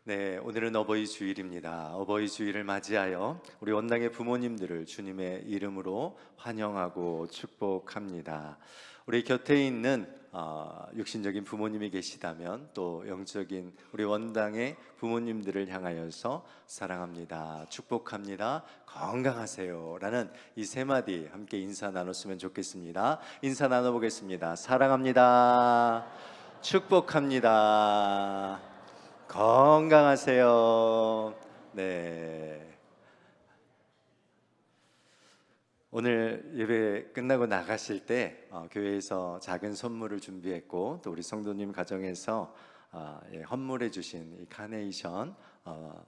네, 오늘은 어버이 주일입니다. 어버이 주일을 맞이하여 우리 원당의 부모님들을 주님의 이름으로 환영하고 축복합니다. 우리 곁에 있는 육신적인 부모님이 계시다면 또 영적인 우리 원당의 부모님들을 향하여서 사랑합니다, 축복합니다, 건강하세요 라는 이 세 마디 함께 인사 나눴으면 좋겠습니다. 인사 나눠보겠습니다. 사랑합니다, 축복합니다, 건강하세요. 네. 오늘 예배 끝나고 나가실 때 교회에서 작은 선물을 준비했고 또 우리 성도님 가정에서 헌물해 주신 이 카네이션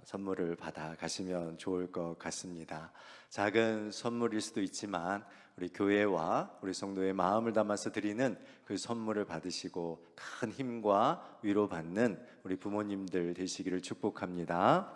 선물을 받아 가시면 좋을 것 같습니다. 작은 선물일 수도 있지만 우리 교회와 우리 성도의 마음을 담아서 드리는 그 선물을 받으시고 큰 힘과 위로받는 우리 부모님들 되시기를 축복합니다.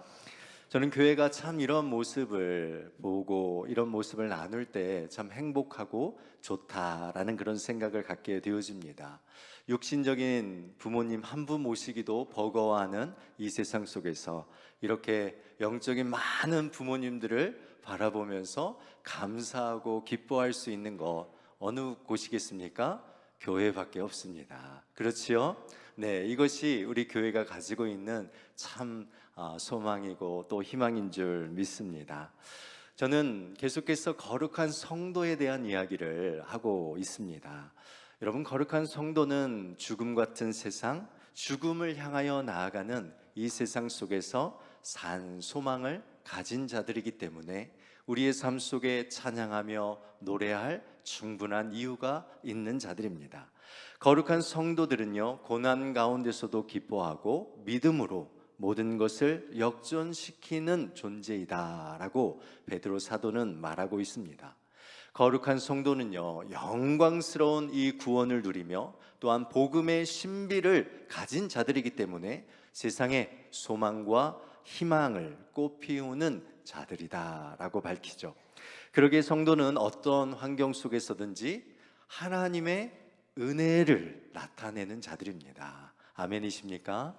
저는 교회가 참 이런 모습을 보고 이런 모습을 나눌 때 참 행복하고 좋다라는 그런 생각을 갖게 되어집니다. 육신적인 부모님 한 분 모시기도 버거워하는 이 세상 속에서 이렇게 영적인 많은 부모님들을 바라보면서 감사하고 기뻐할 수 있는 것 어느 곳이겠습니까? 교회밖에 없습니다. 그렇지요? 네, 이것이 우리 교회가 가지고 있는 참 소망이고 또 희망인 줄 믿습니다. 저는 계속해서 거룩한 성도에 대한 이야기를 하고 있습니다. 여러분, 거룩한 성도는 죽음 같은 세상, 죽음을 향하여 나아가는 이 세상 속에서 산 소망을 가진 자들이기 때문에 우리의 삶 속에 찬양하며 노래할 충분한 이유가 있는 자들입니다. 거룩한 성도들은요, 고난 가운데서도 기뻐하고 믿음으로 모든 것을 역전시키는 존재이다 라고 베드로 사도는 말하고 있습니다. 거룩한 성도는요, 영광스러운 이 구원을 누리며 또한 복음의 신비를 가진 자들이기 때문에 세상에 소망과 희망을 꽃피우는 자들이다 라고 밝히죠. 그러기에 성도는 어떤 환경 속에서든지 하나님의 은혜를 나타내는 자들입니다. 아멘이십니까?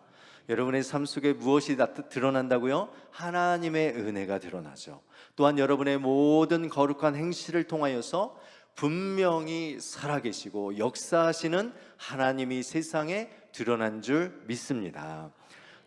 여러분의 삶 속에 무엇이 드러난다고요? 하나님의 은혜가 드러나죠. 또한 여러분의 모든 거룩한 행실을 통하여서 분명히 살아계시고 역사하시는 하나님이 세상에 드러난 줄 믿습니다.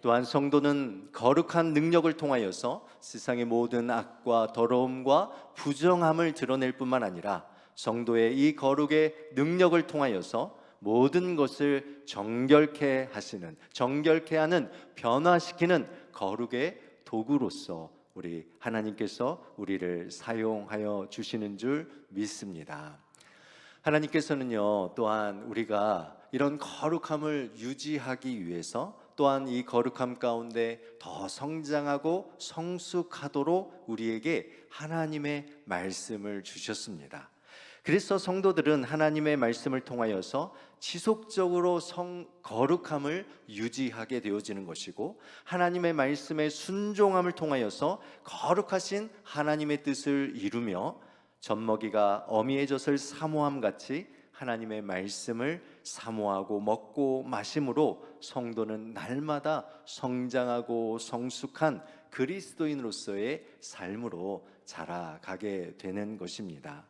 또한 성도는 거룩한 능력을 통하여서 세상의 모든 악과 더러움과 부정함을 드러낼 뿐만 아니라 성도의 이 거룩의 능력을 통하여서 모든 것을 정결케 하시는, 정결케 하는, 변화시키는 거룩의 도구로서 우리 하나님께서 우리를 사용하여 주시는 줄 믿습니다. 하나님께서는요, 또한 우리가 이런 거룩함을 유지하기 위해서 또한 이 거룩함 가운데 더 성장하고 성숙하도록 우리에게 하나님의 말씀을 주셨습니다. 그래서 성도들은 하나님의 말씀을 통하여서 지속적으로 거룩함을 유지하게 되어지는 것이고, 하나님의 말씀의 순종함을 통하여서 거룩하신 하나님의 뜻을 이루며 젖먹이가 어미의 젖을 사모함 같이 하나님의 말씀을 사모하고 먹고 마심으로 성도는 날마다 성장하고 성숙한 그리스도인으로서의 삶으로 자라가게 되는 것입니다.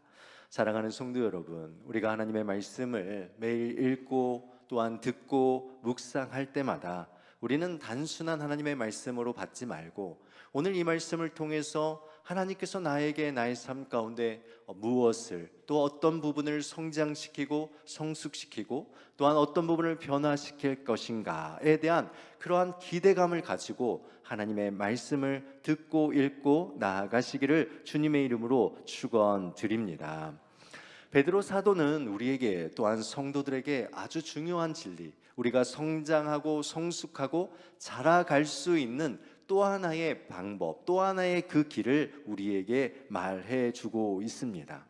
사랑하는 성도 여러분, 우리가 하나님의 말씀을 매일 읽고 또한 듣고 묵상할 때마다 우리는 단순한 하나님의 말씀으로 받지 말고 오늘 이 말씀을 통해서 하나님께서 나에게 나의 삶 가운데 무엇을, 또 어떤 부분을 성장시키고 성숙시키고 또한 어떤 부분을 변화시킬 것인가에 대한 그러한 기대감을 가지고 하나님의 말씀을 듣고 읽고 나아가시기를 주님의 이름으로 축원드립니다. 베드로 사도는 우리에게 또한 성도들에게 아주 중요한 진리, 우리가 성장하고 성숙하고 자라갈 수 있는 또 하나의 방법, 또 하나의 그 길을 우리에게 말해 주고 있습니다.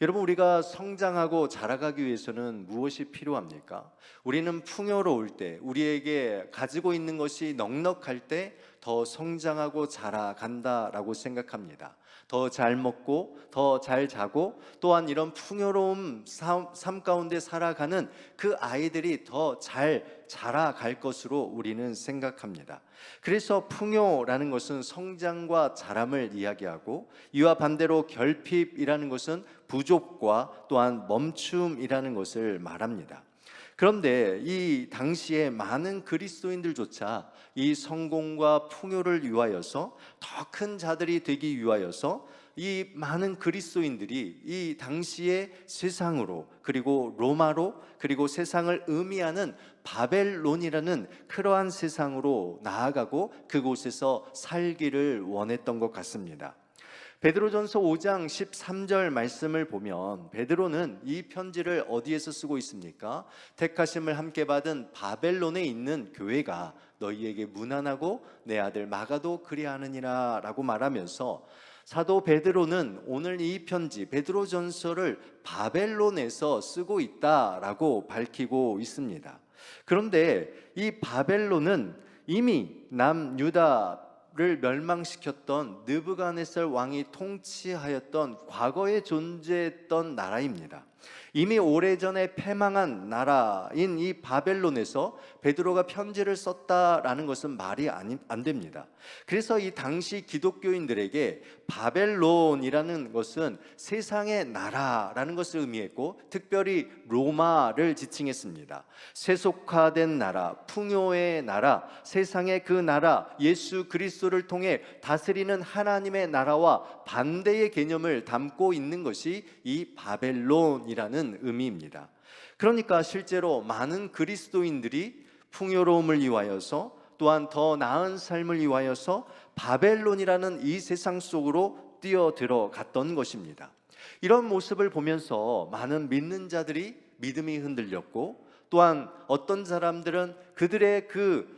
여러분, 우리가 성장하고 자라가기 위해서는 무엇이 필요합니까? 우리는 풍요로울 때, 우리에게 가지고 있는 것이 넉넉할 때 더 성장하고 자라간다라고 생각합니다. 더 잘 먹고 더 잘 자고 또한 이런 풍요로운 삶 가운데 살아가는 그 아이들이 더 잘 자라갈 것으로 우리는 생각합니다. 그래서 풍요라는 것은 성장과 자람을 이야기하고, 이와 반대로 결핍이라는 것은 부족과 또한 멈춤이라는 것을 말합니다. 그런데 이 당시에 많은 그리스도인들조차 이 성공과 풍요를 위하여서, 더 큰 자들이 되기 위하여서 이 많은 그리스도인들이 이 당시의 세상으로, 그리고 로마로, 그리고 세상을 의미하는 바벨론이라는 그러한 세상으로 나아가고 그곳에서 살기를 원했던 것 같습니다. 베드로전서 5장 13절 말씀을 보면 베드로는 이 편지를 어디에서 쓰고 있습니까? 택하심을 함께 받은 바벨론에 있는 교회가 너희에게 문안하고 내 아들 마가도 그리하느니라 라고 말하면서, 사도 베드로는 오늘 이 편지 베드로전서를 바벨론에서 쓰고 있다라고 밝히고 있습니다. 그런데 이 바벨론은 이미 남유다를 멸망시켰던 느부갓네살 왕이 통치하였던 과거에 존재했던 나라입니다. 이미 오래전에 패망한 나라인 이 바벨론에서 베드로가 편지를 썼다라는 것은 말이 안 됩니다. 그래서 이 당시 기독교인들에게 바벨론이라는 것은 세상의 나라라는 것을 의미했고, 특별히 로마를 지칭했습니다. 세속화된 나라, 풍요의 나라, 세상의 그 나라, 예수 그리스도를 통해 다스리는 하나님의 나라와 반대의 개념을 담고 있는 것이 이 바벨론이라는 의미입니다. 그러니까 실제로 많은 그리스도인들이 풍요로움을 위하여서, 또한 더 나은 삶을 위하여서 바벨론이라는 이 세상 속으로 뛰어들어갔던 것입니다. 이런 모습을 보면서 많은 믿는 자들이 믿음이 흔들렸고, 또한 어떤 사람들은 그들의 그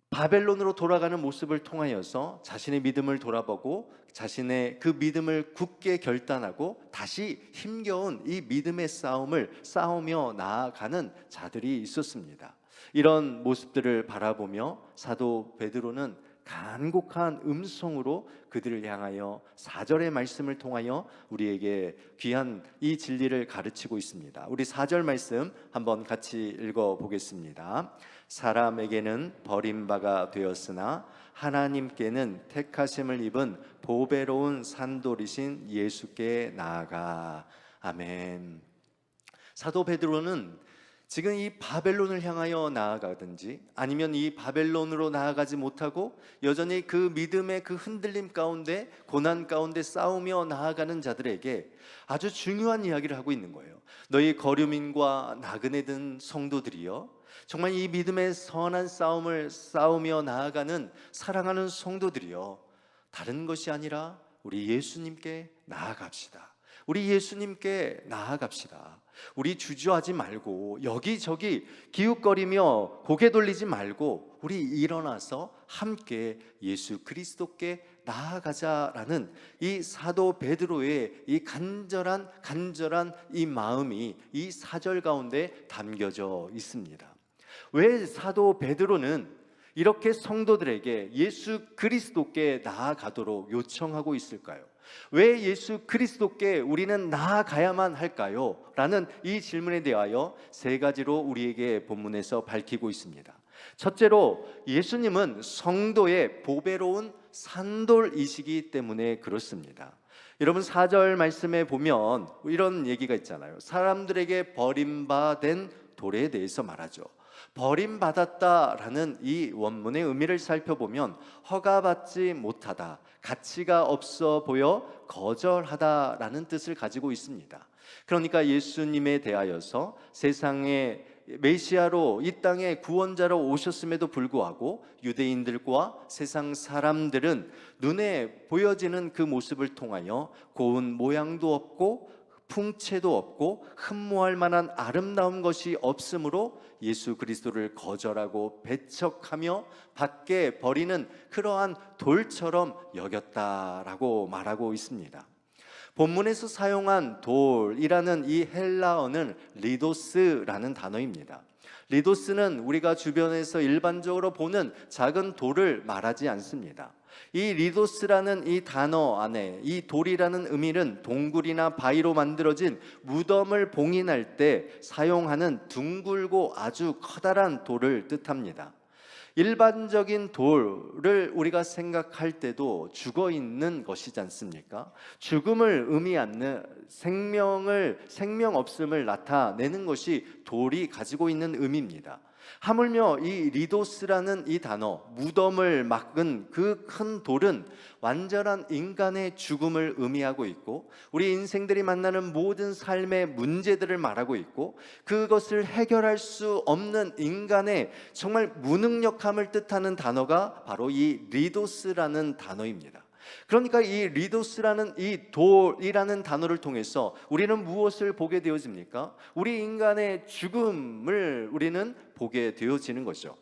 바벨론으로 돌아가는 모습을 통하여서 자신의 믿음을 돌아보고 자신의 그 믿음을 굳게 결단하고 다시 힘겨운 이 믿음의 싸움을 싸우며 나아가는 자들이 있었습니다. 이런 모습들을 바라보며 사도 베드로는 간곡한 음성으로 그들을 향하여 4절의 말씀을 통하여 우리에게 귀한 이 진리를 가르치고 있습니다. 우리 4절 말씀 한번 같이 읽어보겠습니다. 사람에게는 버림바가 되었으나 하나님께는 택하심을 입은 보배로운 산돌이신 예수께 나아가. 아멘. 사도 베드로는 지금 이 바벨론을 향하여 나아가든지, 아니면 이 바벨론으로 나아가지 못하고 여전히 그 믿음의 그 흔들림 가운데, 고난 가운데 싸우며 나아가는 자들에게 아주 중요한 이야기를 하고 있는 거예요. 너희 거류민과 나그네 든 성도들이여, 정말 이 믿음의 선한 싸움을 싸우며 나아가는 사랑하는 성도들이여, 다른 것이 아니라 우리 예수님께 나아갑시다. 우리 예수님께 나아갑시다. 우리 주저하지 말고 여기저기 기웃거리며 고개 돌리지 말고 우리 일어나서 함께 예수 그리스도께 나아가자라는 이 사도 베드로의 이 간절한 이 마음이 이 4절 가운데 담겨져 있습니다. 왜 사도 베드로는 이렇게 성도들에게 예수 그리스도께 나아가도록 요청하고 있을까요? 왜 예수 그리스도께 우리는 나아가야만 할까요? 라는 이 질문에 대하여 3가지로 우리에게 본문에서 밝히고 있습니다. 첫째로, 예수님은 성도의 보배로운 산돌이시기 때문에 그렇습니다. 여러분 4절 말씀에 보면 이런 얘기가 있잖아요. 사람들에게 버림받은 돌에 대해서 말하죠. 버림받았다라는 이 원문의 의미를 살펴보면 허가받지 못하다, 가치가 없어 보여 거절하다라는 뜻을 가지고 있습니다. 그러니까 예수님에 대하여서 세상의 메시아로 이 땅에 구원자로 오셨음에도 불구하고 유대인들과 세상 사람들은 눈에 보여지는 그 모습을 통하여 고운 모양도 없고 풍채도 없고 흠모할 만한 아름다운 것이 없으므로 예수 그리스도를 거절하고 배척하며 밖에 버리는 그러한 돌처럼 여겼다라고 말하고 있습니다. 본문에서 사용한 돌이라는 이 헬라어는 리도스라는 단어입니다. 리도스는 우리가 주변에서 일반적으로 보는 작은 돌을 말하지 않습니다. 이 리도스라는 이 단어 안에 이 돌이라는 의미는 동굴이나 바위로 만들어진 무덤을 봉인할 때 사용하는 둥글고 아주 커다란 돌을 뜻합니다. 일반적인 돌을 우리가 생각할 때도 죽어 있는 것이지 않습니까? 죽음을 의미하는 생명 없음을 나타내는 것이 돌이 가지고 있는 의미입니다. 하물며 이 리도스라는 이 단어, 무덤을 막은 그 큰 돌은 완전한 인간의 죽음을 의미하고 있고, 우리 인생들이 만나는 모든 삶의 문제들을 말하고 있고, 그것을 해결할 수 없는 인간의 정말 무능력함을 뜻하는 단어가 바로 이 리도스라는 단어입니다. 그러니까 이 리도스라는 이 돌이라는 단어를 통해서 우리는 무엇을 보게 되어집니까? 우리 인간의 죽음을 우리는 보게 되어지는 거죠.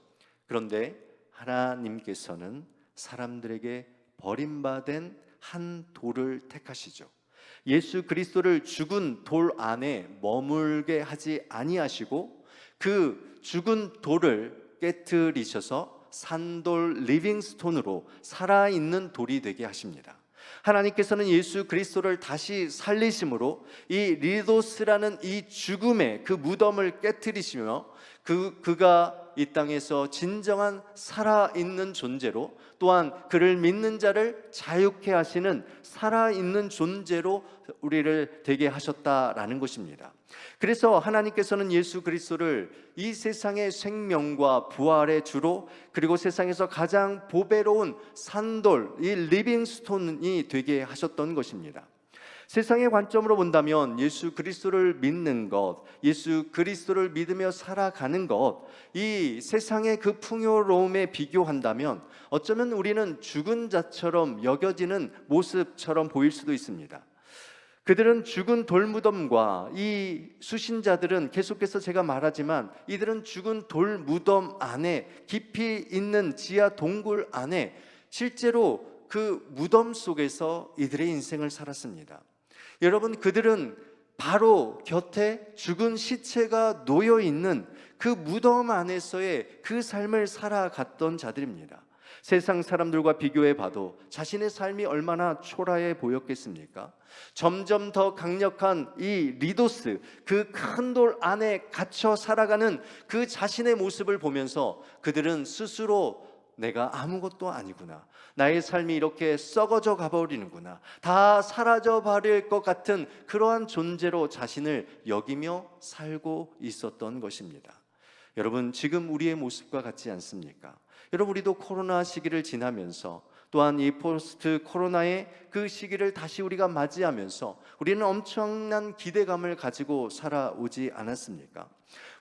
그런데 하나님께서는 사람들에게 버림받은 한 돌을 택하시죠. 예수 그리스도를 죽은 돌 안에 머물게 하지 아니하시고 그 죽은 돌을 깨트리셔서 산돌 리빙스톤으로 살아있는 돌이 되게 하십니다. 하나님께서는 예수 그리스도를 다시 살리심으로 이 리도스라는 이 죽음의 그 무덤을 깨트리시며 그가 이 땅에서 진정한 살아있는 존재로, 또한 그를 믿는 자를 자유케 하시는 살아있는 존재로 우리를 되게 하셨다라는 것입니다. 그래서 하나님께서는 예수 그리스도를 이 세상의 생명과 부활의 주로, 그리고 세상에서 가장 보배로운 산돌, 이 리빙스톤이 되게 하셨던 것입니다. 세상의 관점으로 본다면 예수 그리스도를 믿는 것, 예수 그리스도를 믿으며 살아가는 것, 이 세상의 그 풍요로움에 비교한다면 어쩌면 우리는 죽은 자처럼 여겨지는 모습처럼 보일 수도 있습니다. 그들은 죽은 돌무덤과 이 수신자들은, 계속해서 제가 말하지만 이들은 죽은 돌무덤 안에 깊이 있는 지하 동굴 안에 실제로 그 무덤 속에서 이들의 인생을 살았습니다. 여러분, 그들은 바로 곁에 죽은 시체가 놓여 있는 그 무덤 안에서의 그 삶을 살아갔던 자들입니다. 세상 사람들과 비교해 봐도 자신의 삶이 얼마나 초라해 보였겠습니까? 점점 더 강력한 이 리도스, 그 큰 돌 안에 갇혀 살아가는 그 자신의 모습을 보면서 그들은 스스로 내가 아무것도 아니구나, 나의 삶이 이렇게 썩어져 가버리는구나, 다 사라져 버릴 것 같은 그러한 존재로 자신을 여기며 살고 있었던 것입니다. 여러분, 지금 우리의 모습과 같지 않습니까? 여러분, 우리도 코로나 시기를 지나면서, 또한 이 포스트 코로나의 그 시기를 다시 우리가 맞이하면서 우리는 엄청난 기대감을 가지고 살아오지 않았습니까?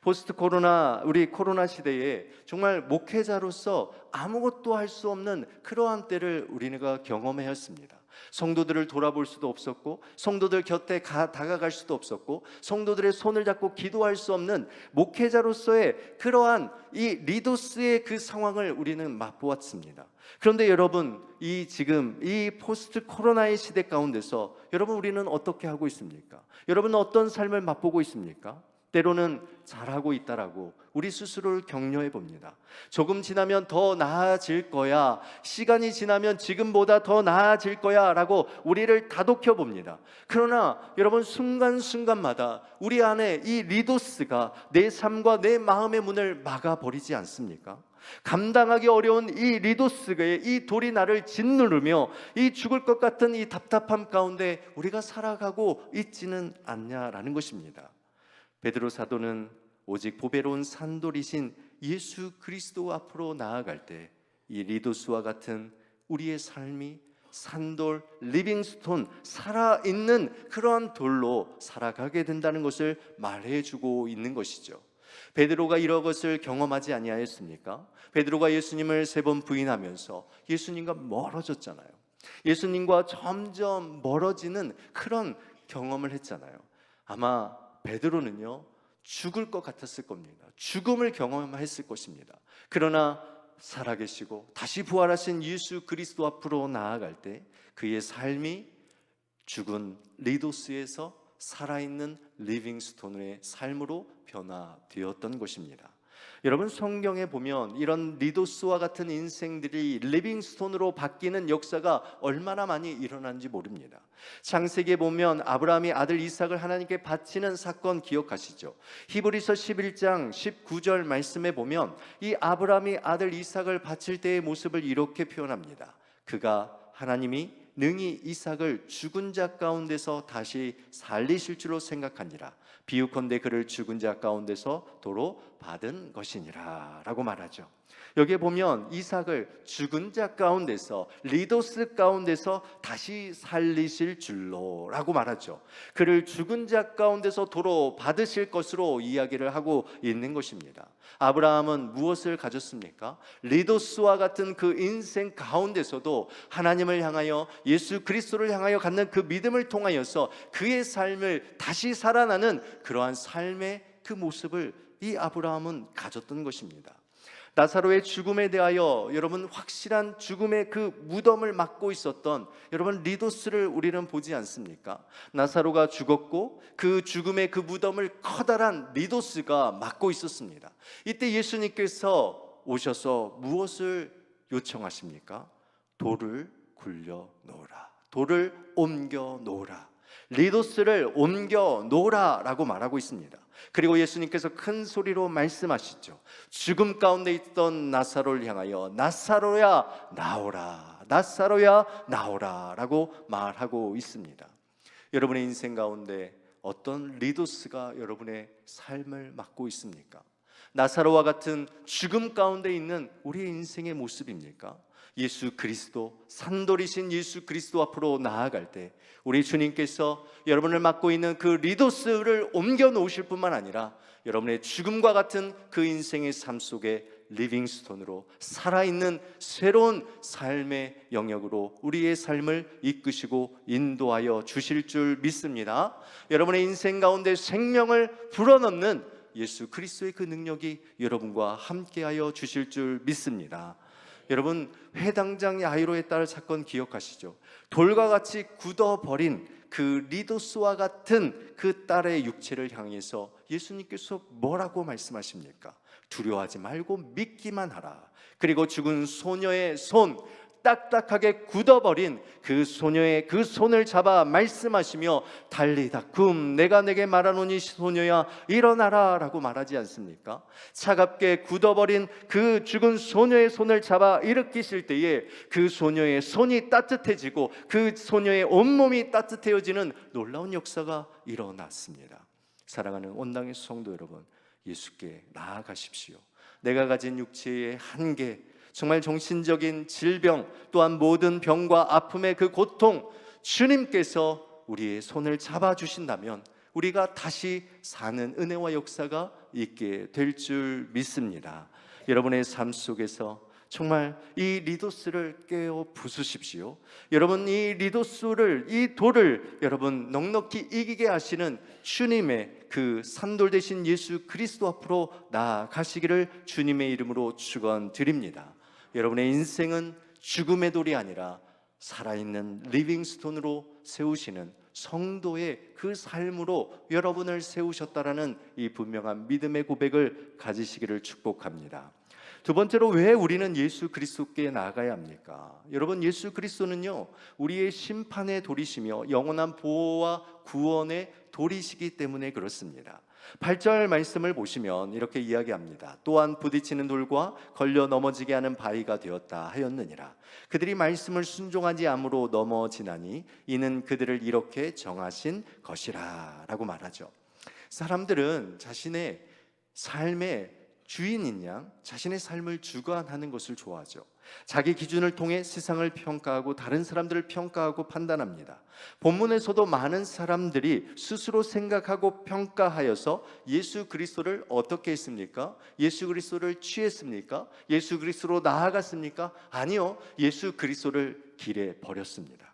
포스트 코로나, 우리 코로나 시대에 정말 목회자로서 아무것도 할 수 없는 그러한 때를 우리가 경험하였습니다. 성도들을 돌아볼 수도 없었고, 성도들 곁에 다가갈 수도 없었고, 성도들의 손을 잡고 기도할 수 없는 목회자로서의 그러한 이 리도스의 그 상황을 우리는 맛보았습니다. 그런데 여러분, 지금 이 포스트 코로나의 시대 가운데서 여러분, 우리는 어떻게 하고 있습니까? 여러분은 어떤 삶을 맛보고 있습니까? 때로는 잘하고 있다라고 우리 스스로를 격려해 봅니다. 조금 지나면 더 나아질 거야, 시간이 지나면 지금보다 더 나아질 거야 라고 우리를 다독혀 봅니다. 그러나 여러분, 순간순간마다 우리 안에 이 리도스가 내 삶과 내 마음의 문을 막아버리지 않습니까? 감당하기 어려운 이 리도스의 이 돌이 나를 짓누르며 이 죽을 것 같은 이 답답함 가운데 우리가 살아가고 있지는 않냐라는 것입니다. 베드로 사도는 오직 보배로운 산돌이신 예수 그리스도 앞으로 나아갈 때 이 리도스와 같은 우리의 삶이 산돌, 리빙스톤, 살아있는 그러한 돌로 살아가게 된다는 것을 말해주고 있는 것이죠. 베드로가 이런 것을 경험하지 아니하였습니까? 베드로가 예수님을 3번 부인하면서 예수님과 멀어졌잖아요. 예수님과 점점 멀어지는 그런 경험을 했잖아요. 아마 베드로는요, 죽을 것 같았을 겁니다. 죽음을 경험했을 것입니다. 그러나 살아계시고 다시 부활하신 예수 그리스도 앞으로 나아갈 때 그의 삶이 죽은 리도스에서 살아있는 리빙스톤의 삶으로 변화되었던 것입니다. 여러분, 성경에 보면 이런 리도스와 같은 인생들이 리빙스톤으로 바뀌는 역사가 얼마나 많이 일어난지 모릅니다. 창세기에 보면 아브라함이 아들 이삭을 하나님께 바치는 사건 기억하시죠? 히브리서 11장 19절 말씀에 보면 이 아브라함이 아들 이삭을 바칠 때의 모습을 이렇게 표현합니다. 그가 하나님이 능히 이삭을 죽은 자 가운데서 다시 살리실 줄로 생각하니라. 비유컨대 그를 죽은 자 가운데서 도로 받은 것이니라 라고 말하죠. 여기에 보면 이삭을 죽은 자 가운데서, 리도스 가운데서 다시 살리실 줄로 라고 말하죠. 그를 죽은 자 가운데서 도로 받으실 것으로 이야기를 하고 있는 것입니다. 아브라함은 무엇을 가졌습니까? 리도스와 같은 그 인생 가운데서도 하나님을 향하여, 예수 그리스도를 향하여 갖는 그 믿음을 통하여서 그의 삶을 다시 살아나는 그러한 삶의 그 모습을 이 아브라함은 가졌던 것입니다. 나사로의 죽음에 대하여 여러분 확실한 죽음의 그 무덤을 맡고 있었던 여러분 리도스를 우리는 보지 않습니까? 나사로가 죽었고 그 죽음의 그 무덤을 커다란 리도스가 맡고 있었습니다. 이때 예수님께서 오셔서 무엇을 요청하십니까? 돌을 굴려 놓으라. 돌을 옮겨 놓으라. 리도스를 옮겨 놓으라라고 말하고 있습니다. 그리고 예수님께서 큰 소리로 말씀하시죠. 죽음 가운데 있던 나사로를 향하여 나사로야 나오라, 나사로야 나오라 라고 말하고 있습니다. 여러분의 인생 가운데 어떤 리도스가 여러분의 삶을 맡고 있습니까? 나사로와 같은 죽음 가운데 있는 우리의 인생의 모습입니까? 예수 그리스도, 산돌이신 예수 그리스도 앞으로 나아갈 때 우리 주님께서 여러분을 맡고 있는 그 리도스를 옮겨 놓으실 뿐만 아니라 여러분의 죽음과 같은 그 인생의 삶 속에 리빙스톤으로 살아있는 새로운 삶의 영역으로 우리의 삶을 이끄시고 인도하여 주실 줄 믿습니다. 여러분의 인생 가운데 생명을 불어넣는 예수 그리스도의 그 능력이 여러분과 함께하여 주실 줄 믿습니다. 여러분, 회당장 야이로의 딸 사건 기억하시죠? 돌과 같이 굳어버린 그 리도스와 같은 그 딸의 육체를 향해서 예수님께서 뭐라고 말씀하십니까? 두려워하지 말고 믿기만 하라. 그리고 죽은 소녀의 손, 딱딱하게 굳어버린 그 소녀의 그 손을 잡아 말씀하시며 달리다 쿰 내가 내게 말하노니 소녀야 일어나라 라고 말하지 않습니까? 차갑게 굳어버린 그 죽은 소녀의 손을 잡아 일으키실 때에 그 소녀의 손이 따뜻해지고 그 소녀의 온몸이 따뜻해지는 놀라운 역사가 일어났습니다. 사랑하는 온당의 성도 여러분, 예수께 나아가십시오. 내가 가진 육체의 한계, 정말 정신적인 질병, 또한 모든 병과 아픔의 그 고통, 주님께서 우리의 손을 잡아주신다면 우리가 다시 사는 은혜와 역사가 있게 될 줄 믿습니다. 여러분의 삶 속에서 정말 이 리도스를 깨어 부수십시오. 여러분, 이 리도스를, 이 돌을 여러분 넉넉히 이기게 하시는 주님의 그 산돌 되신 예수 그리스도 앞으로 나아가시기를 주님의 이름으로 축원드립니다. 여러분의 인생은 죽음의 돌이 아니라 살아있는 리빙스톤으로 세우시는 성도의 그 삶으로 여러분을 세우셨다라는 이 분명한 믿음의 고백을 가지시기를 축복합니다. 두 번째로, 왜 우리는 예수 그리스도께 나아가야 합니까? 여러분, 예수 그리스도는요 우리의 심판의 돌이시며 영원한 보호와 구원의 돌이시기 때문에 그렇습니다. 8절 말씀을 보시면 이렇게 이야기합니다. 또한 부딪히는 돌과 걸려 넘어지게 하는 바위가 되었다 하였느니라. 그들이 말씀을 순종하지 않으므로 넘어지나니 이는 그들을 이렇게 정하신 것이라 라고 말하죠. 사람들은 자신의 삶의 주인인 양 자신의 삶을 주관하는 것을 좋아하죠. 자기 기준을 통해 세상을 평가하고 다른 사람들을 평가하고 판단합니다. 본문에서도 많은 사람들이 스스로 생각하고 평가하여서 예수 그리스도를 어떻게 했습니까? 예수 그리스도를 취했습니까? 예수 그리스도로 나아갔습니까? 아니요, 예수 그리스도를 길에 버렸습니다.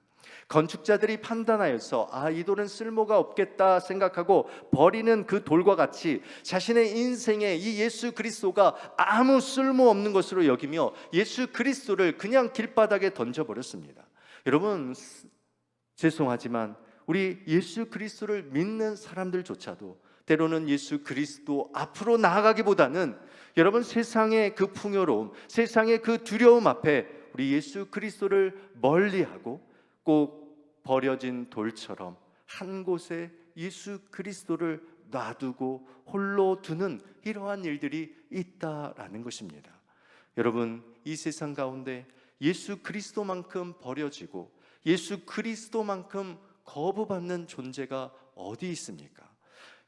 건축자들이 판단하여서 이 돌은 쓸모가 없겠다 생각하고 버리는 그 돌과 같이 자신의 인생에 이 예수 그리스도가 아무 쓸모없는 것으로 여기며 예수 그리스도를 그냥 길바닥에 던져버렸습니다. 여러분, 죄송하지만 우리 예수 그리스도를 믿는 사람들조차도 때로는 예수 그리스도 앞으로 나아가기보다는 여러분, 세상의 그 풍요로움, 세상의 그 두려움 앞에 우리 예수 그리스도를 멀리하고 꼭 버려진 돌처럼 한 곳에 예수 그리스도를 놔두고 홀로 두는 이러한 일들이 있다라는 것입니다. 여러분, 이 세상 가운데 예수 그리스도만큼 버려지고 예수 그리스도만큼 거부받는 존재가 어디 있습니까?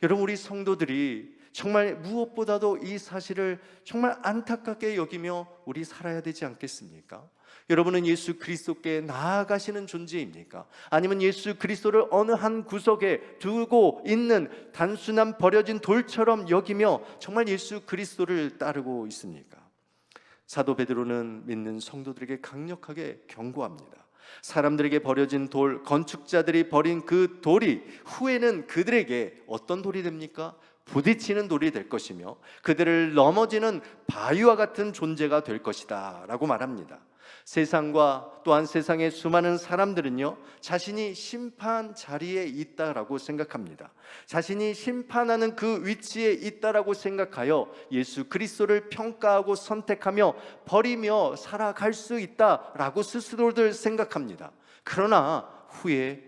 여러분, 우리 성도들이 정말 무엇보다도 이 사실을 정말 안타깝게 여기며 우리 살아야 되지 않겠습니까? 여러분은 예수 그리스도께 나아가시는 존재입니까? 아니면 예수 그리스도를 어느 한 구석에 두고 있는 단순한 버려진 돌처럼 여기며 정말 예수 그리스도를 따르고 있습니까? 사도 베드로는 믿는 성도들에게 강력하게 경고합니다. 사람들에게 버려진 돌, 건축자들이 버린 그 돌이 후에는 그들에게 어떤 돌이 됩니까? 부딪히는 돌이 될 것이며 그들을 넘어지는 바위와 같은 존재가 될 것이다 라고 말합니다. 세상과 또한 세상의 수많은 사람들은요, 자신이 심판 자리에 있다라고 생각합니다. 자신이 심판하는 그 위치에 있다라고 생각하여 예수 그리스도를 평가하고 선택하며 버리며 살아갈 수 있다라고 스스로들 생각합니다. 그러나 후에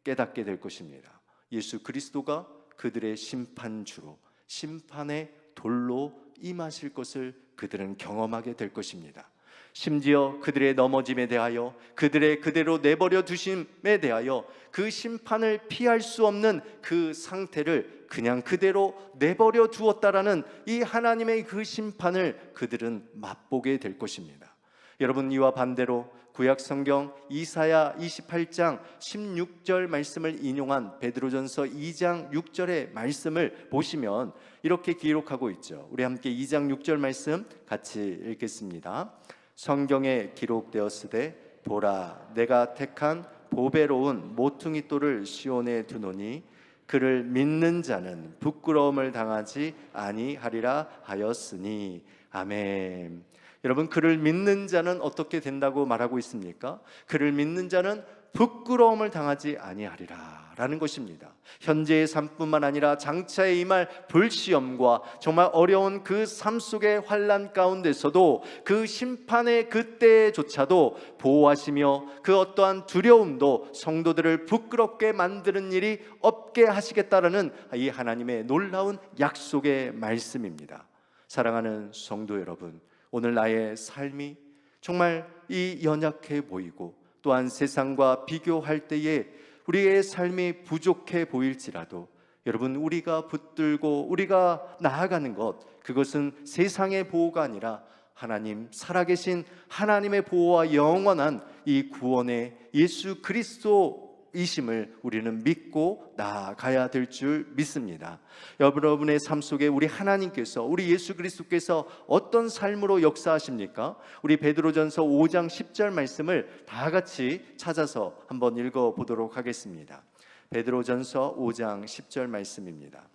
깨닫게 될 것입니다. 예수 그리스도가 그들의 심판주로, 심판의 돌로 임하실 것을 그들은 경험하게 될 것입니다. 심지어 그들의 넘어짐에 대하여, 그들의 그대로 내버려 두심에 대하여 그 심판을 피할 수 없는 그 상태를 그냥 그대로 내버려 두었다라는 이 하나님의 그 심판을 그들은 맛보게 될 것입니다. 여러분, 이와 반대로 구약 성경 이사야 28장 16절 말씀을 인용한 베드로전서 2장 6절의 말씀을 보시면 이렇게 기록하고 있죠. 우리 함께 2장 6절 말씀 같이 읽겠습니다. 성경에 기록되었으되 보라, 내가 택한 보배로운 모퉁이 돌을 시온에 두노니 그를 믿는 자는 부끄러움을 당하지 아니하리라 하였으니. 아멘. 여러분, 그를 믿는 자는 어떻게 된다고 말하고 있습니까? 그를 믿는 자는 부끄러움을 당하지 아니하리라 라는 것입니다. 현재의 삶뿐만 아니라 장차에 임할 불시험과 정말 어려운 그 삶 속의 환난 가운데서도 그 심판의 그때조차도 보호하시며 그 어떠한 두려움도 성도들을 부끄럽게 만드는 일이 없게 하시겠다라는 이 하나님의 놀라운 약속의 말씀입니다. 사랑하는 성도 여러분, 오늘 나의 삶이 정말 이 연약해 보이고 또한 세상과 비교할 때에 우리의 삶이 부족해 보일지라도 여러분, 우리가 붙들고 우리가 나아가는 것, 그것은 세상의 보호가 아니라 하나님, 살아계신 하나님의 보호와 영원한 이 구원의 예수 그리스도이심을 우리는 믿고 나아가야 될 줄 믿습니다. 여러분의 삶 속에 우리 하나님께서, 우리 예수 그리스도께서 어떤 삶으로 역사하십니까? 우리 베드로전서 5장 10절 말씀을 다 같이 찾아서 한번 읽어보도록 하겠습니다. 베드로전서 5장 10절 말씀입니다.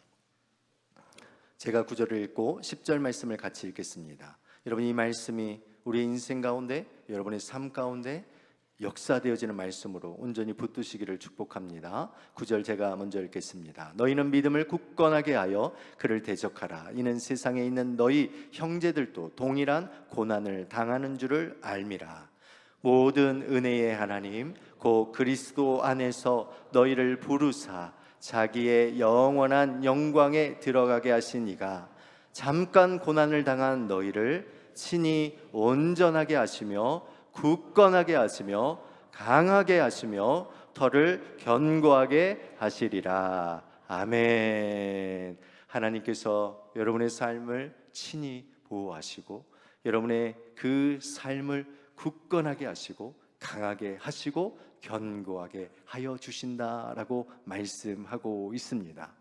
제가 9절을 읽고 10절 말씀을 같이 읽겠습니다. 여러분, 이 말씀이 우리 인생 가운데, 여러분의 삶 가운데 역사되어지는 말씀으로 온전히 붙드시기를 축복합니다. 9절 제가 먼저 읽겠습니다. 너희는 믿음을 굳건하게 하여 그를 대적하라. 이는 세상에 있는 너희 형제들도 동일한 고난을 당하는 줄을 알미라. 모든 은혜의 하나님 곧 그리스도 안에서 너희를 부르사 자기의 영원한 영광에 들어가게 하신 이가 잠깐 고난을 당한 너희를 친히 온전하게 하시며 굳건하게 하시며 강하게 하시며 터를 견고하게 하시리라. 아멘. 하나님께서 여러분의 삶을 친히 보호하시고 여러분의 그 삶을 굳건하게 하시고 강하게 하시고 견고하게 하여 주신다라고 말씀하고 있습니다.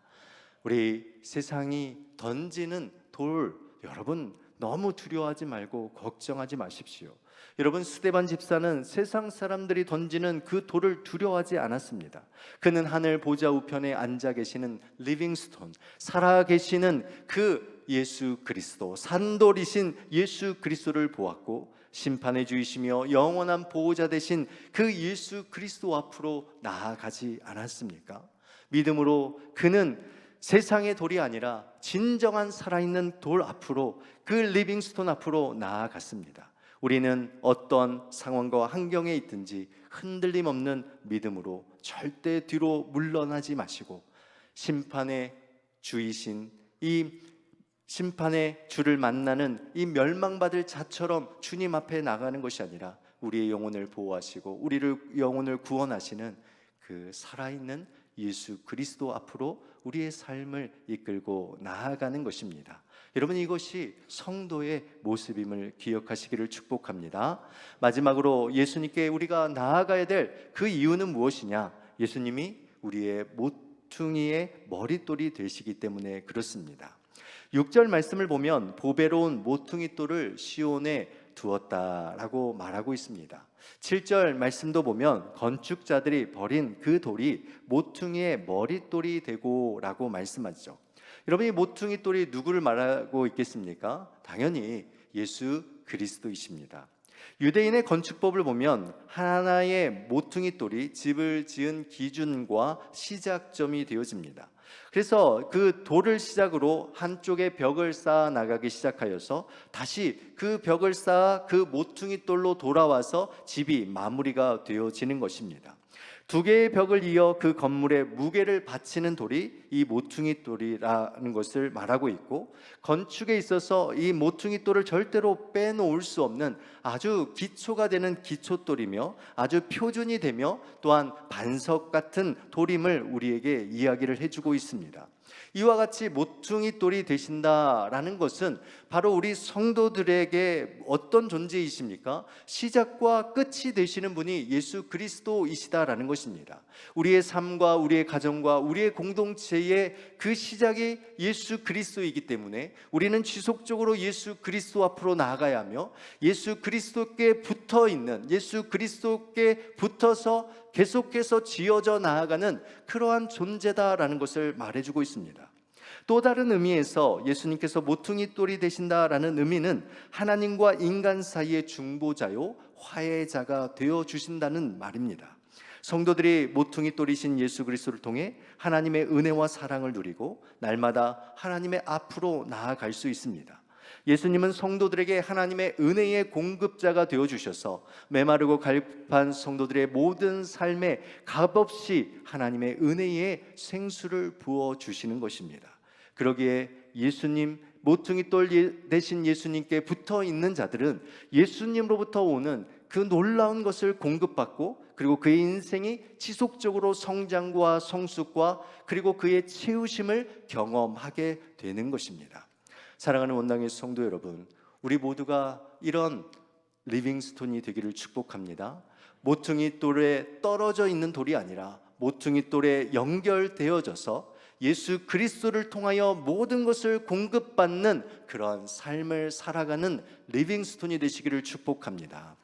우리 세상이 던지는 돌, 여러분 너무 두려워하지 말고 걱정하지 마십시오. 여러분, 스데반 집사는 세상 사람들이 던지는 그 돌을 두려워하지 않았습니다. 그는 하늘 보좌 우편에 앉아 계시는 리빙스톤, 살아계시는 그 예수 그리스도, 산돌이신 예수 그리스도를 보았고 심판해 주이시며 영원한 보호자 되신 그 예수 그리스도 앞으로 나아가지 않았습니까? 믿음으로 그는 세상의 돌이 아니라 진정한 살아있는 돌 앞으로, 그 리빙스톤 앞으로 나아갔습니다. 우리는 어떤 상황과 환경에 있든지 흔들림 없는 믿음으로 절대 뒤로 물러나지 마시고, 심판의 주이신 이 심판의 주를 만나는 이 멸망받을 자처럼 주님 앞에 나가는 것이 아니라 우리의 영혼을 보호하시고 우리를 영혼을 구원하시는 그 살아있는 예수 그리스도 앞으로 우리의 삶을 이끌고 나아가는 것입니다. 여러분, 이것이 성도의 모습임을 기억하시기를 축복합니다. 마지막으로 예수님께 우리가 나아가야 될 그 이유는 무엇이냐? 예수님이 우리의 모퉁이의 머릿돌이 되시기 때문에 그렇습니다. 6절 말씀을 보면 보배로운 모퉁이돌을 시온에 두었다라고 말하고 있습니다. 7절 말씀도 보면 건축자들이 버린 그 돌이 모퉁이의 머릿돌이 되고라고 말씀하죠. 여러분, 이 모퉁이돌이 누구를 말하고 있겠습니까? 당연히 예수 그리스도이십니다. 유대인의 건축법을 보면 하나의 모퉁이돌이 집을 지은 기준과 시작점이 되어집니다. 그래서 그 돌을 시작으로 한쪽에 벽을 쌓아 나가기 시작하여서 다시 그 벽을 쌓아 그 모퉁이돌로 돌아와서 집이 마무리가 되어지는 것입니다. 두 개의 벽을 이어 그 건물의 무게를 받치는 돌이 이 모퉁이돌이라는 것을 말하고 있고, 건축에 있어서 이 모퉁이돌을 절대로 빼놓을 수 없는 아주 기초가 되는 기초돌이며 아주 표준이 되며 또한 반석 같은 돌임을 우리에게 이야기를 해주고 있습니다. 이와 같이 모퉁이돌이 되신다라는 것은 바로 우리 성도들에게 어떤 존재이십니까? 시작과 끝이 되시는 분이 예수 그리스도이시다라는 것입니다. 우리의 삶과 우리의 가정과 우리의 공동체의 그 시작이 예수 그리스도이기 때문에 우리는 지속적으로 예수 그리스도 앞으로 나아가야 하며, 예수 그리스도께 붙어 있는, 예수 그리스도께 붙어서 계속해서 지어져 나아가는 그러한 존재다라는 것을 말해주고 있습니다. 또 다른 의미에서 예수님께서 모퉁이돌이 되신다라는 의미는 하나님과 인간 사이의 중보자요 화해자가 되어주신다는 말입니다. 성도들이 모퉁이돌이신 예수 그리스도를 통해 하나님의 은혜와 사랑을 누리고 날마다 하나님의 앞으로 나아갈 수 있습니다. 예수님은 성도들에게 하나님의 은혜의 공급자가 되어주셔서 메마르고 갈급한 성도들의 모든 삶에 값없이 하나님의 은혜의 생수를 부어주시는 것입니다. 그러기에 예수님, 모퉁이돌 대신 예수님께 붙어 있는 자들은 예수님으로부터 오는 그 놀라운 것을 공급받고, 그리고 그의 인생이 지속적으로 성장과 성숙과 그리고 그의 채우심을 경험하게 되는 것입니다. 사랑하는 원당의 성도 여러분, 우리 모두가 이런 리빙스톤이 되기를 축복합니다. 모퉁이돌에 떨어져 있는 돌이 아니라 모퉁이돌에 연결되어져서 예수 그리스도를 통하여 모든 것을 공급받는 그러한 삶을 살아가는 리빙스톤이 되시기를 축복합니다.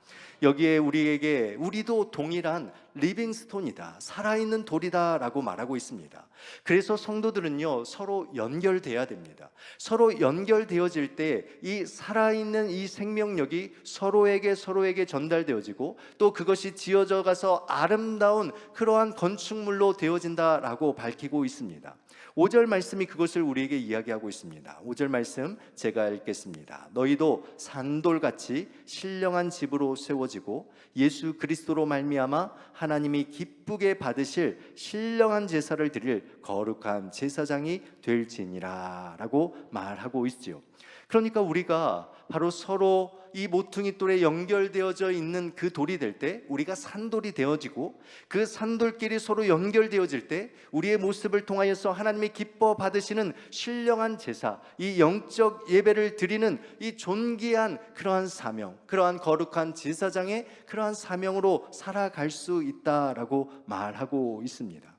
여기에 우리도 동일한 리빙스톤이다, 살아있는 돌이다 라고 말하고 있습니다. 그래서 성도들은요, 서로 연결돼야 됩니다. 서로 연결되어질 때 이 살아있는 이 생명력이 서로에게 전달되어지고, 또 그것이 지어져 가서 아름다운 그러한 건축물로 되어진다라고 밝히고 있습니다. 5절 말씀이 그것을 우리에게 이야기하고 있습니다. 5절 말씀 제가 읽겠습니다. 너희도 산돌같이 신령한 집으로 세워지고 예수 그리스도로 말미암아 하나님이 기쁘게 받으실 신령한 제사를 드릴 거룩한 제사장이 될지니라 라고 말하고 있지요. 그러니까 우리가 바로 서로 이 모퉁이돌에 연결되어져 있는 그 돌이 될 때 우리가 산돌이 되어지고, 그 산돌끼리 서로 연결되어질 때 우리의 모습을 통하여서 하나님이 기뻐 받으시는 신령한 제사, 이 영적 예배를 드리는 이 존귀한 그러한 사명, 그러한 거룩한 제사장의 그러한 사명으로 살아갈 수 있다라고 말하고 있습니다.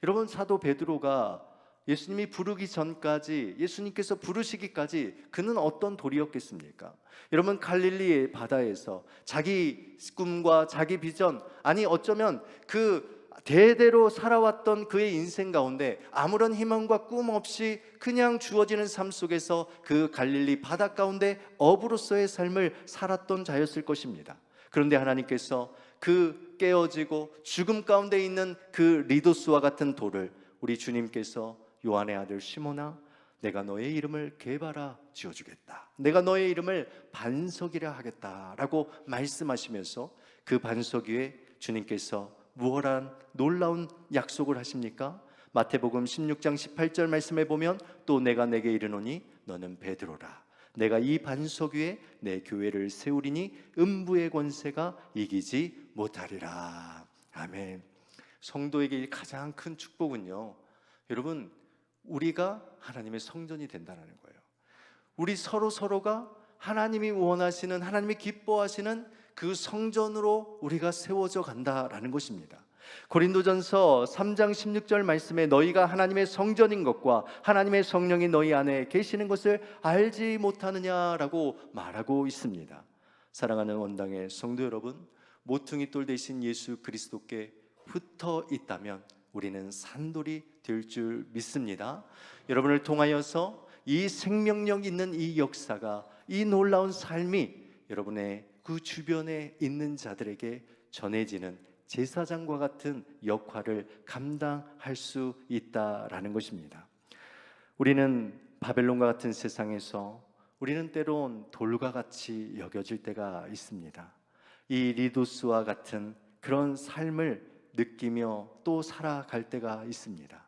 여러분, 사도 베드로가 예수님이 부르기 전까지, 예수님께서 부르시기까지 그는 어떤 돌이었겠습니까? 여러분, 갈릴리의 바다에서 자기 꿈과 자기 비전, 아니 어쩌면 그 대대로 살아왔던 그의 인생 가운데 아무런 희망과 꿈 없이 그냥 주어지는 삶 속에서 그 갈릴리 바다 가운데 어부로서의 삶을 살았던 자였을 것입니다. 그런데 하나님께서 그 깨어지고 죽음 가운데 있는 그 리도스와 같은 돌을 우리 주님께서 요한의 아들 시몬아, 내가 너의 이름을 게바라 지어주겠다, 내가 너의 이름을 반석이라 하겠다라고 말씀하시면서 그 반석 위에 주님께서 무엇한 놀라운 약속을 하십니까? 마태복음 16장 18절 말씀에 보면 또 내가 내게 이르노니 너는 베드로라, 내가 이 반석 위에 내 교회를 세우리니 음부의 권세가 이기지 못하리라. 아멘. 성도에게 가장 큰 축복은요, 여러분, 우리가 하나님의 성전이 된다는 거예요. 우리 서로가 하나님이 원하시는, 하나님이 기뻐하시는 그 성전으로 우리가 세워져 간다라는 것입니다. 고린도전서 3장 16절 말씀에 너희가 하나님의 성전인 것과 하나님의 성령이 너희 안에 계시는 것을 알지 못하느냐라고 말하고 있습니다. 사랑하는 원당의 성도 여러분, 모퉁이 돌 대신 예수 그리스도께 붙어 있다면 우리는 산돌이 될 줄 믿습니다. 여러분을 통하여서 이 생명력 있는 이 역사가, 이 놀라운 삶이 여러분의 그 주변에 있는 자들에게 전해지는 제사장과 같은 역할을 감당할 수 있다라는 것입니다. 우리는 바벨론과 같은 세상에서 우리는 때론 돌과 같이 여겨질 때가 있습니다. 이 리도스와 같은 그런 삶을 느끼며 또 살아갈 때가 있습니다.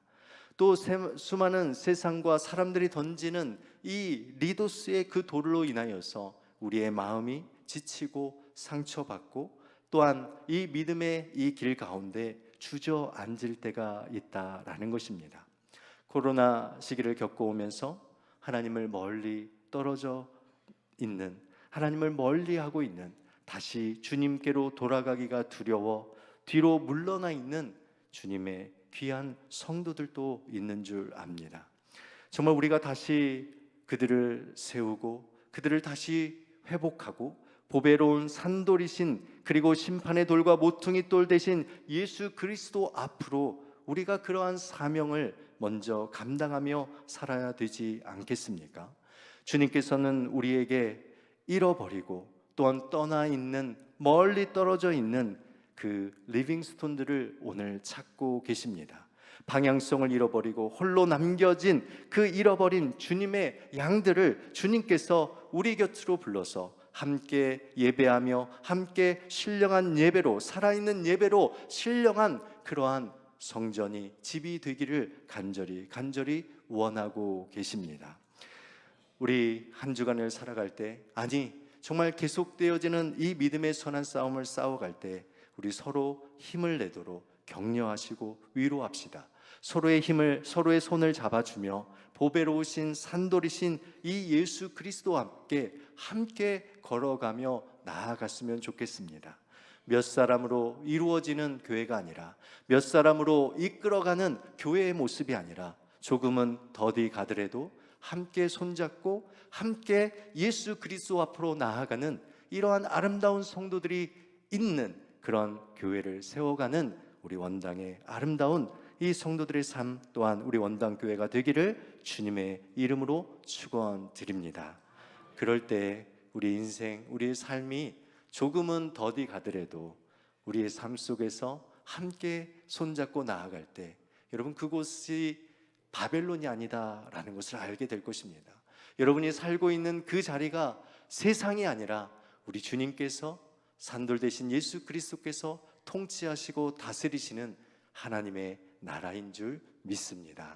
또 수많은 세상과 사람들이 던지는 이 리도스의 그 돌로 인하여서 우리의 마음이 지치고 상처받고 또한 이 믿음의 이 길 가운데 주저앉을 때가 있다라는 것입니다. 코로나 시기를 겪어오면서 하나님을 멀리 떨어져 있는, 하나님을 멀리하고 있는, 다시 주님께로 돌아가기가 두려워 뒤로 물러나 있는 주님의 귀한 성도들도 있는 줄 압니다. 정말 우리가 다시 그들을 세우고 그들을 다시 회복하고 보배로운 산돌이신, 그리고 심판의 돌과 모퉁이 돌 대신 예수 그리스도 앞으로 우리가 그러한 사명을 먼저 감당하며 살아야 되지 않겠습니까? 주님께서는 우리에게 잃어버리고 또한 떠나 있는, 멀리 떨어져 있는 그 리빙스톤들을 오늘 찾고 계십니다. 방향성을 잃어버리고 홀로 남겨진 그 잃어버린 주님의 양들을 주님께서 우리 곁으로 불러서 함께 예배하며 함께 신령한 예배로, 살아있는 예배로 신령한 그러한 성전이, 집이 되기를 간절히 원하고 계십니다. 우리 한 주간을 살아갈 때, 아니 정말 계속되어지는 이 믿음의 선한 싸움을 싸워갈 때 우리 서로 힘을 내도록 격려하시고 위로합시다. 서로의 힘을, 서로의 손을 잡아주며 보배로우신 산돌이신 이 예수 그리스도와 함께 걸어가며 나아갔으면 좋겠습니다. 몇 사람으로 이루어지는 교회가 아니라, 몇 사람으로 이끌어가는 교회의 모습이 아니라, 조금은 더디 가더라도 함께 손잡고 함께 예수 그리스도 앞으로 나아가는 이러한 아름다운 성도들이 있는 그런 교회를 세워가는 우리 원당의 아름다운 이 성도들의 삶 또한 우리 원당교회가 되기를 주님의 이름으로 축원드립니다. 그럴 때 우리 인생, 우리의 삶이 조금은 더디 가더라도 우리의 삶 속에서 함께 손잡고 나아갈 때 여러분, 그곳이 바벨론이 아니다라는 것을 알게 될 것입니다. 여러분이 살고 있는 그 자리가 세상이 아니라 우리 주님께서, 산돌 대신 예수 그리스도께서 통치하시고 다스리시는 하나님의 나라인 줄 믿습니다.